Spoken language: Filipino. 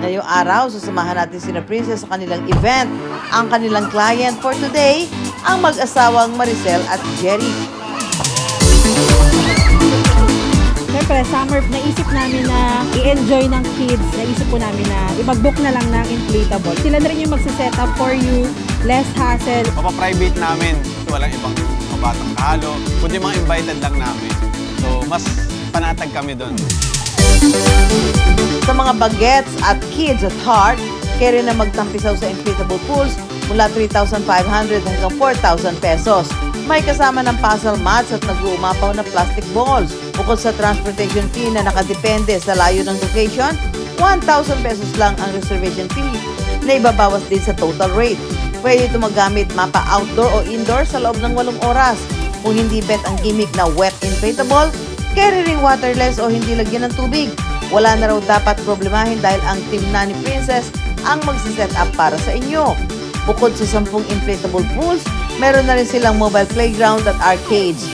Ngayong araw, susamahan natin sina Princess sa kanilang event. Ang kanilang client for today, ang mag-asawang Maricel at Jerry. Siyempre, summer, naisip namin na i-enjoy ng kids. Naisip po namin na i-book na lang ng inflatable. Sila na rin yung magsiset up for you, less hassle. Mapaprivate namin. So, walang ibang mabatang kahalo. Kundi mga invited lang namin. So, mas panatag kami doon. Sa mga bagets at kids at heart, kaya rin na magtampisaw sa inflatable pools mula 3,500 hanggang 4,000 pesos. May kasama ng puzzle mats at nag-uumapaw na plastic balls. Bukod sa transportation fee na nakadepende sa layo ng location, 1,000 pesos lang ang reservation fee na ibabawas din sa total rate. Pwede ito magamit mapa outdoor o indoor sa loob ng 8 oras. Kung hindi bet ang gimmick na wet inflatable, carry ring waterless o hindi lagyan ng tubig. Wala na raw dapat problemahin dahil ang team na ni Princess ang magsiset up para sa inyo. Bukod sa 10 inflatable pools, meron na rin silang mobile playground at arcades.